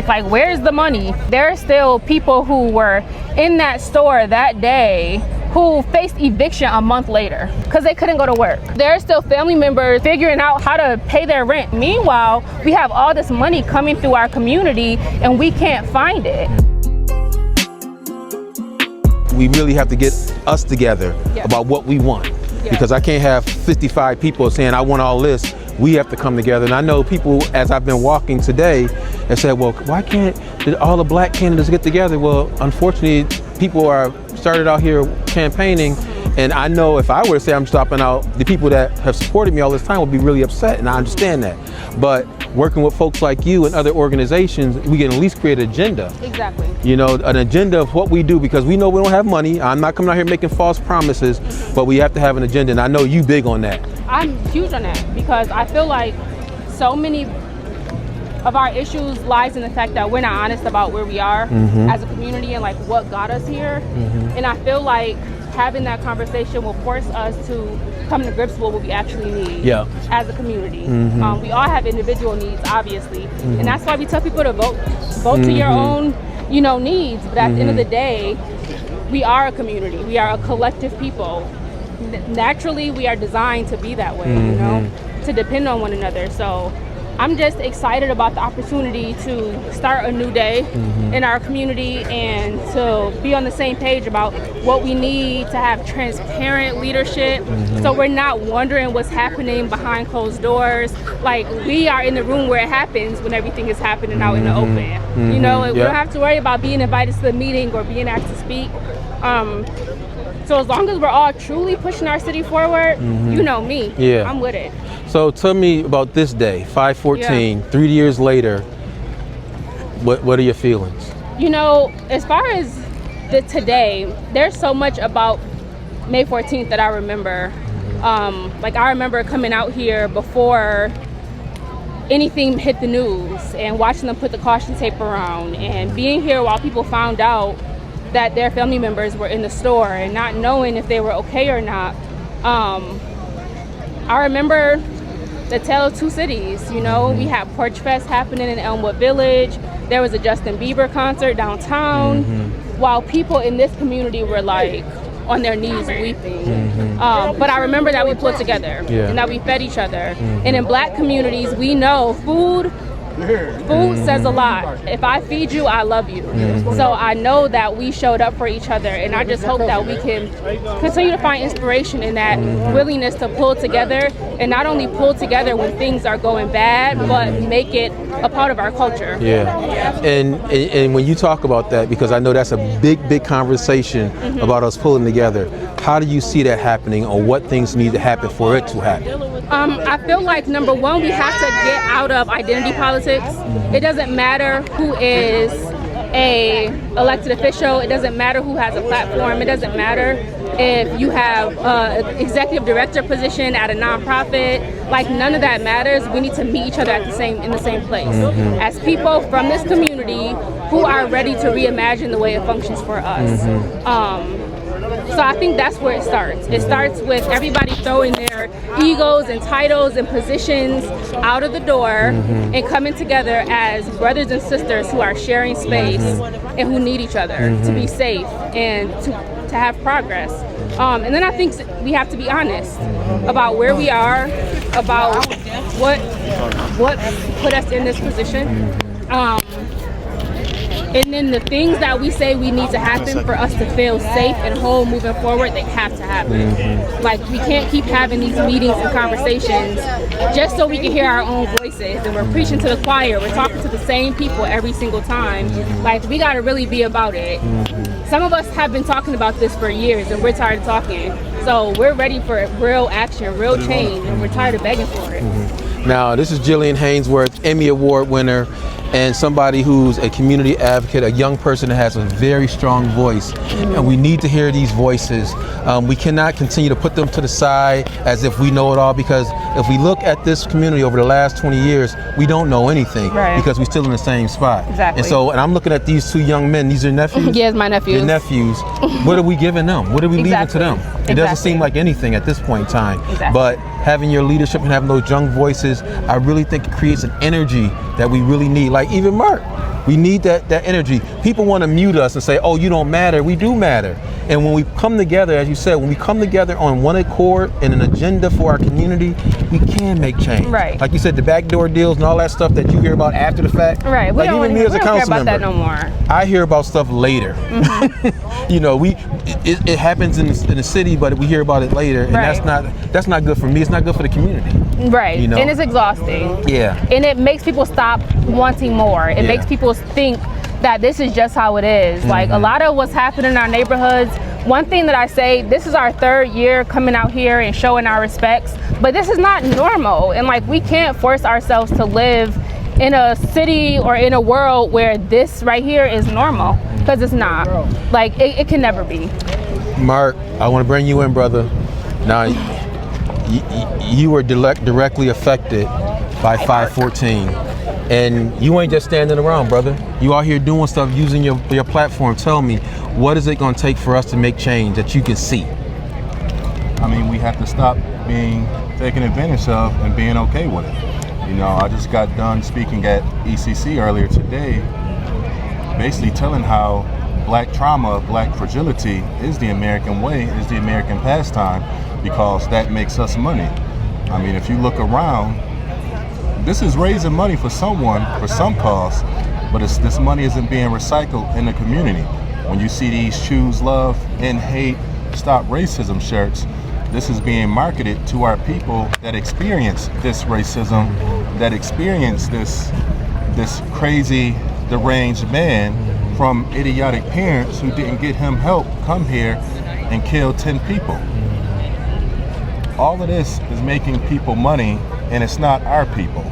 Like, where's the money? There are still people who were in that store that day who faced eviction a month later because they couldn't go to work. There are still family members figuring out how to pay their rent. Meanwhile, we have all this money coming through our community and we can't find it. We really have to get us together about what we want, because I can't have 55 people saying I want all this. We have to come together. And I know people, as I've been walking today, have said, well, why can't all the black candidates get together? Well, unfortunately, people are started out here campaigning, and I know if I were to say I'm stopping out, the people that have supported me all this time would be really upset, and I understand that. But working with folks like you and other organizations, we can at least create an agenda. Exactly. You know, an agenda of what we do, because we know we don't have money. I'm not coming out here making false promises, but we have to have an agenda, and I know you big on that. I'm huge on that, because I feel like so many of our issues lies in the fact that we're not honest about where we are as a community and like what got us here. And I feel like having that conversation will force us to come to grips with what we actually need as a community. We all have individual needs, obviously, and that's why we tell people to vote to your own, you know, needs. But at the end of the day, we are a community. We are a collective people. Naturally, we are designed to be that way, you know, to depend on one another. So I'm just excited about the opportunity to start a new day in our community and to be on the same page about what we need to have transparent leadership. So we're not wondering what's happening behind closed doors. Like, we are in the room where it happens when everything is happening out in the open. You know, we don't have to worry about being invited to the meeting or being asked to speak. So as long as we're all truly pushing our city forward, you know me, I'm with it. So tell me about this day, 5/14, 3 years later, what are your feelings? You know, as far as today, there's so much about May 14th that I remember. Like, I remember coming out here before anything hit the news and watching them put the caution tape around and being here while people found out that their family members were in the store and not knowing if they were okay or not. I remember the tale of two cities. You know, we had Porch Fest happening in Elmwood Village. There was a Justin Bieber concert downtown, while people in this community were like on their knees weeping. But I remember that we pulled together and that we fed each other. And in black communities, we know food says a lot. If I feed you, I love you. So I know that we showed up for each other, and I just hope that we can continue to find inspiration in that willingness to pull together, and not only pull together when things are going bad, but make it a part of our culture. And when you talk about that, because I know that's a big conversation about us pulling together, how do you see that happening, or what things need to happen for it to happen? I feel like, number one, we have to get out of identity politics. It doesn't matter who is a elected official. It doesn't matter who has a platform. It doesn't matter if you have an executive director position at a nonprofit. Like, none of that matters. We need to meet each other in the same place as people from this community who are ready to reimagine the way it functions for us. So I think that's where it starts. It starts with everybody throwing their egos and titles and positions out of the door and coming together as brothers and sisters who are sharing space and who need each other to be safe and to have progress. And then I think we have to be honest about where we are, about what put us in this position. And then the things that we say we need to happen for us to feel safe and whole moving forward, they have to happen. Like, we can't keep having these meetings and conversations just so we can hear our own voices, and we're preaching to the choir. We're talking to the same people every single time. Like, we got to really be about it. Some of us have been talking about this for years, and we're tired of talking. So we're ready for real action, real change, and we're tired of begging for it. Now, this is Jillian Hanesworth, Emmy Award winner, and somebody who's a community advocate, a young person that has a very strong voice. And we need to hear these voices. We cannot continue to put them to the side as if we know it all, because if we look at this community over the last 20 years, we don't know anything because we're still in the same spot. Exactly. And I'm looking at these two young men. These are nephews? Yes, my nephews. Your nephews. What are we giving them? What are we leaving to them? It doesn't seem like anything at this point in time. But having your leadership and having those young voices, I really think it creates an energy that we really need. Like even Mark, We need that energy. People want to mute us and say, oh, you don't matter. We do matter. And when we come together, as you said, when we come together on one accord and an agenda for our community, we can make change. Right. Like you said, the backdoor deals and all that stuff that you hear about after the fact. Right. We like don't, even me as a council care about member, that no more. I hear about stuff later. You know, it happens in the city, but we hear about it later, and that's not good for me. It's not good for the community. Right. You know? And it's exhausting. Yeah. And it makes people stop wanting more. It makes people think that this is just how it is. Like a lot of what's happening in our neighborhoods, one thing that I say, this is our 3rd year coming out here and showing our respects, but this is not normal. And like, we can't force ourselves to live in a city or in a world where this right here is normal, because it's not. Like, it can never be. Mark, I want to bring you in, brother. Now, you were directly affected by 514. And you ain't just standing around, brother. You out here doing stuff, using your platform. Tell me, what is it going to take for us to make change that you can see? I mean, we have to stop being taken advantage of and being okay with it. You know, I just got done speaking at ECC earlier today, basically telling how black trauma, black fragility is the American way, is the American pastime, because that makes us money. I mean, if you look around, this is raising money for someone, for some cause, but this money isn't being recycled in the community. When you see these Choose Love, End Hate, Stop Racism shirts, this is being marketed to our people that experience this racism, that experience this crazy, deranged man from idiotic parents who didn't get him help come here and kill 10 people. All of this is making people money, and it's not our people.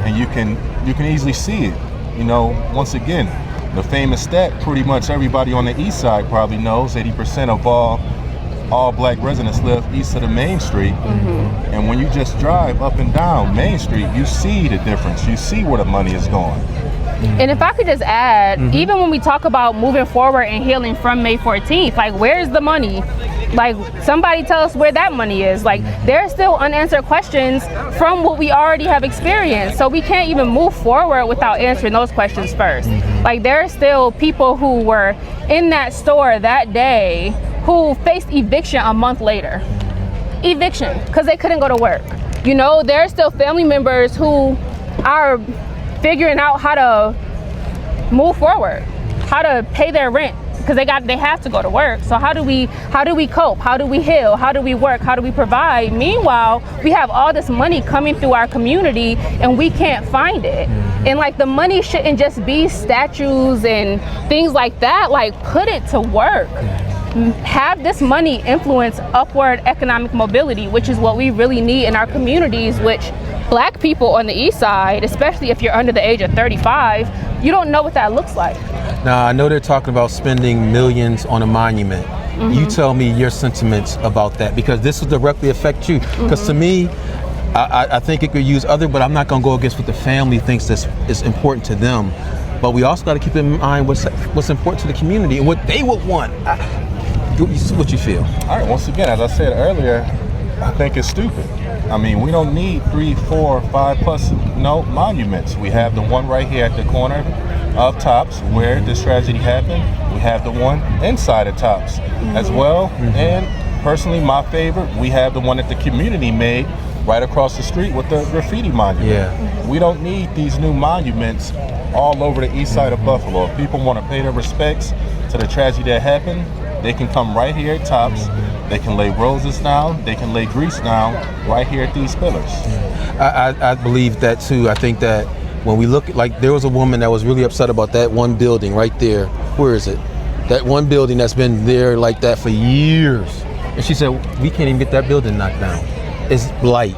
And you can easily see it. You know, once again, the famous stat pretty much everybody on the east side probably knows, 80% of all black residents live east of the main street. And when you just drive up and down Main Street, you see the difference. You see where the money is going. And if I could just add, even when we talk about moving forward and healing from May 14th, like, where's the money? Like, somebody tell us where that money is. Like, there's still unanswered questions from what we already have experienced. So we can't even move forward without answering those questions first. Like, there are still people who were in that store that day who faced eviction a month later. Eviction, because they couldn't go to work. You know, there are still family members who are figuring out how to move forward, how to pay their rent, because they have to go to work. So how do we cope? How do we heal? How do we work? How do we provide? Meanwhile, we have all this money coming through our community and we can't find it. And like, the money shouldn't just be statues and things like that. Like, put it to work. Have this money influence upward economic mobility, which is what we really need in our communities, which Black people on the east side, especially if you're under the age of 35, you don't know what that looks like. Now, I know they're talking about spending millions on a monument. You tell me your sentiments about that, because this will directly affect you. Because to me, I think it could use other, but I'm not going to go against what the family thinks is important to them. But we also got to keep in mind what's important to the community and what they would want. What you feel? All right, once again, as I said earlier, I think it's stupid. I mean, we don't need 3, 4, 5 plus monuments. We have the one right here at the corner of Tops where this tragedy happened. We have the one inside of Tops as well. And personally, my favorite, we have the one that the community made right across the street with the graffiti monument. We don't need these new monuments all over the east side of Buffalo. If people want to pay their respects to the tragedy that happened, they can come right here at Tops. They can lay roses down, they can lay grease down right here at these pillars. I believe that too. I think that when we look, like, there was a woman that was really upset about that one building right there. Where is it? That one building that's been there like that for years. And she said, we can't even get that building knocked down. It's blight.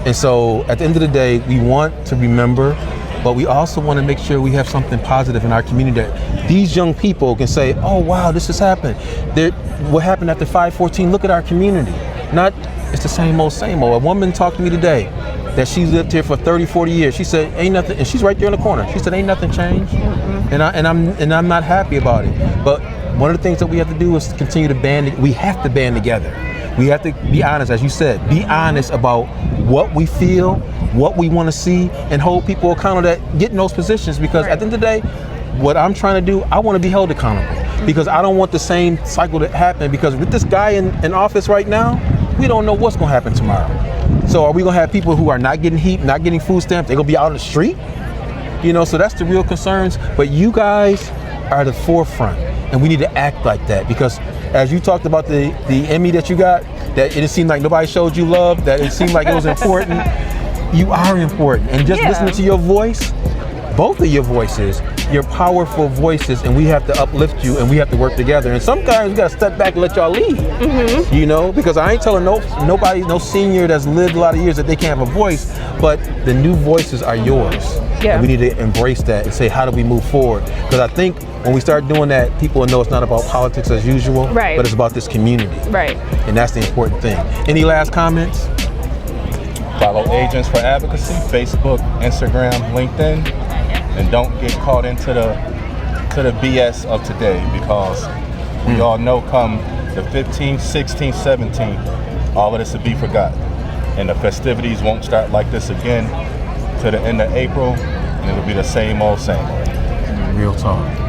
And so at the end of the day, we want to remember, but we also want to make sure we have something positive in our community that these young people can say, oh wow, this has happened. What happened after 514, look at our community. Not, it's the same old, same old. A woman talked to me today that she's lived here for 30, 40 years. She said, ain't nothing, and she's right there in the corner. She said, ain't nothing changed. And I'm not happy about it. But one of the things that we have to do is continue to we have to band together. We have to be honest, as you said, be honest about what we feel, what we want to see, and hold people accountable that get in those positions, because at the end of the day, what I'm trying to do, I want to be held accountable because I don't want the same cycle to happen, because with this guy in office right now, we don't know what's going to happen tomorrow. So are we going to have people who are not getting heat, not getting food stamps? They're going to be out on the street? You know, so that's the real concerns. But you guys are the forefront, and we need to act like that, because as you talked about the Emmy that you got, that it seemed like nobody showed you love, that it seemed like it was important. You are important. And just listening to your voice, both of your voices, your powerful voices, and we have to uplift you and we have to work together. And sometimes we got to step back and let y'all lead, you know, because I ain't telling nobody, no senior that's lived a lot of years that they can't have a voice, but the new voices are yours. And we need to embrace that and say, how do we move forward? Because I think when we start doing that, people will know it's not about politics as usual, but it's about this community. And that's the important thing. Any last comments? Follow Agents for Advocacy, Facebook, Instagram, LinkedIn, and don't get caught into the BS of today, because we all know come the 15th, 16th, 17th, all of this will be forgotten. And the festivities won't start like this again to the end of April, and it'll be the same old, same old. Real talk.